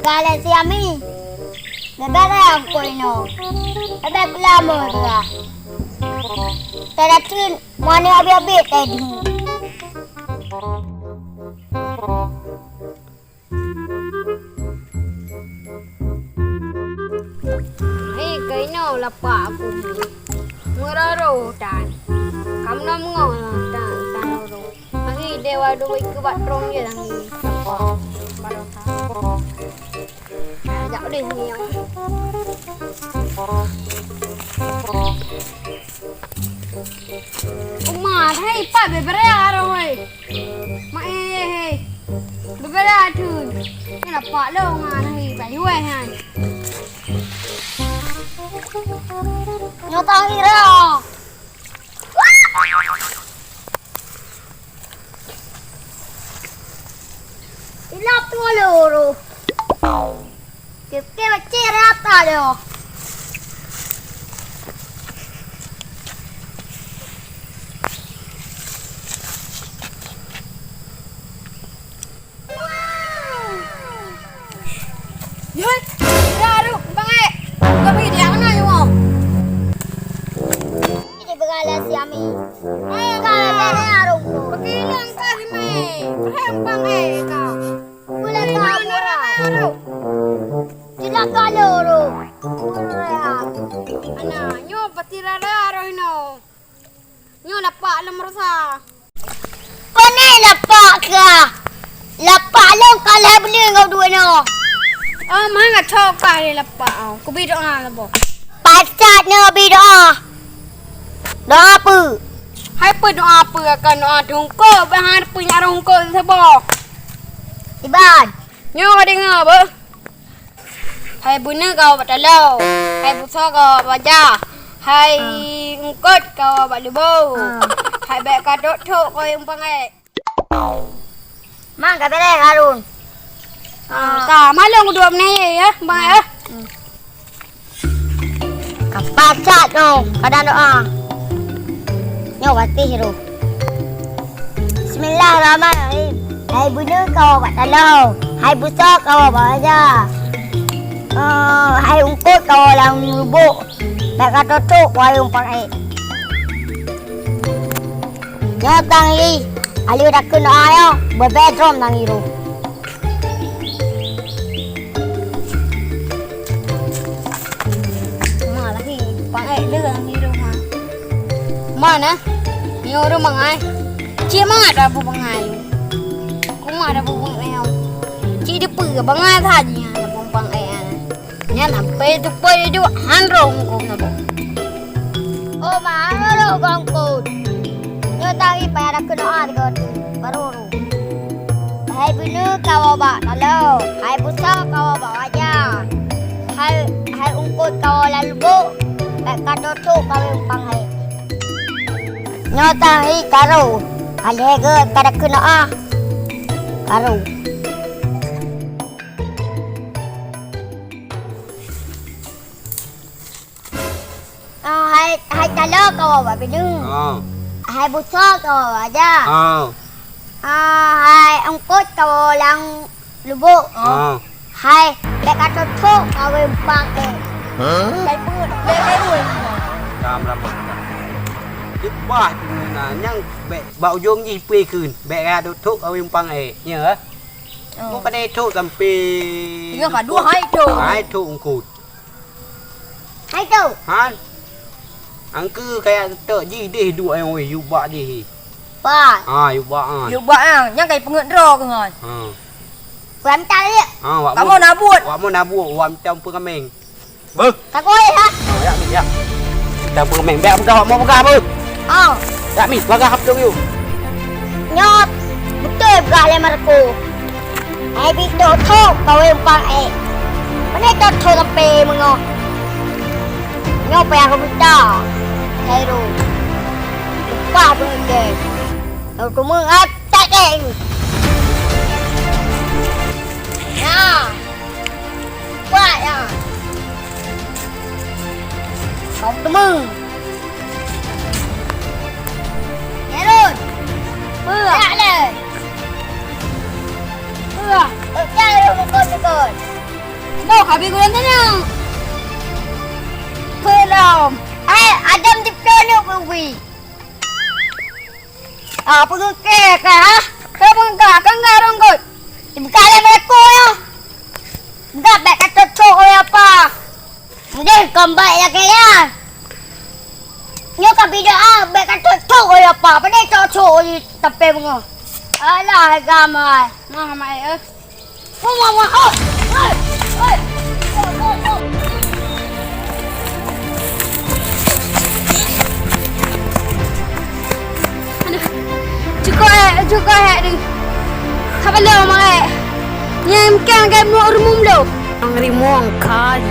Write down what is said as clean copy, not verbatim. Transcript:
Kala si Ami. Nagara ako ino. Ada pula mo dia. Teratin mana abi-abi tadi. Hei, kau ni lapa aku. Muraro tan. Kamu nak mengau tan oro. Lagi dewa dua ikut batrong je lagi. Lapa. Barokah. Jauh deh ni yang. Umar, hei, pak beberapa orang. Mak hei. Beberapa tu. Ni lapa lo ngan hei, pak jual han. Nyota hira. Ilap tu loro. Ke baca rata dia. Yun! Raro! Bangay! Gabi, di ako na yung mo! Ini berkala si Ami. Ay, Kala dari arung tu. Pagilang ka si May! Parehang ikaw! Mula ka mura. Raro! Sila ka loro. Ana, nyo, pati raro ino! Nyo, lapa alam mo sa... Kone lapak ka. Lapak lo kala beli ngau dua no. Oh, mga chok ka rin lapa ako. Kubito nga labo. Pasat no bidoa. Doa apa? Hay pa doon apa ka no atong ko. Bahan pa niya arong ko sa bo. Iban. Nyo, kadi nga ba? Hay bunga ka patalaw. Hay buso ka baja. Hay ungkot ka balubo. Hay be ka dotho ko yung pangay. Mang ka bere Harun. Ka malong duam ni ya, bangay. Kapasat no. Kada doa. Nyo pati hero. Bismillahirrahmanirrahim. Hai bunga kau buat talau. Hai busa kau baja. Hai ungkut kau lang lubuk. Baik kata tu kau yang pakai. Nyo tangi. Ali dah kena ayo. Berbedroom nang hero. Lagi pangay leuang ni rumah. Mana? Ni orang mangai. Cie mang ada bu mangai. Cũng mà ada bu mangai. Cie de pu bangai thaji ya bu mangai ana. Nya na pe tu pe du han rong ko na bu. Oh mahalo gangkut. Nyo tangi payah dah kena ayo. Baru. Hai bunu kau bawa talau. Hai busa kau bawa aja. Hai ungkut kau lalu bu. Baik kata tu kau yang pangai. Nyota hi karo. Alhege kada kena karo. Hai talau kau bawa binu. Hai busa kau bawa aja. Hai ungkut kau lang lubuk. Hai baik kata tu kau yang pangai. Hai pun baik dulu. Tามละหมดยึดบ้าน่ะยังแบะเบาโยงยี่ปีคืนแบะกาดูทุกเอาวิมปังเอเนี่ยเหรอมันก็ได้ทุกตำปี Nga ka dua hai tu. หายทุกกูด Hai tu. ฮะอังคือแกเตอยี่ดีดูไอ้โอ้ยอยู่บ้าดี Ba. อยู่บ้าYu ba ang yang kay pengen ro ko ngon. Quán ta đi. ว่า Kamu na buat. ว่ามันนาบัวว่าจำเพื่อนเมงบึ้ง Tak boleh ha. อยากมีอยากจำเพื่อนเมงแบบมึงก็มองมึงก็บึ้ง Oh. อยากมีมึงก็ฮับดูอยู่ Nyot. Betul berkali marco. Hai video tu kau yang pangai. Mana tu tu sampai mengo. Nyot payah aku minta. Hai ru. Lupa pun ke. Kau tu mengatak ke. Ya. Kuat ya. Kau tu meng. Herun. Bữa. Dạ lên. Bữa. Ở đây là một con Oh, habis ko lang tanong. Pelom. Adam di pelom buwi. Pergi ke ha? Kamu kang garong ko. Ibigay mo ko yo. Dapat kata cok ya pa. Hindi kambay ya kaya. Nyo ka bida be kata cok ya pa. Pwede cok di tape mo. Ala gamay. Mama eh. Mama oh. Oi. Cukup ni. Apa lo mak? Yang kan kan mau rumum lo. Ang rimong ka.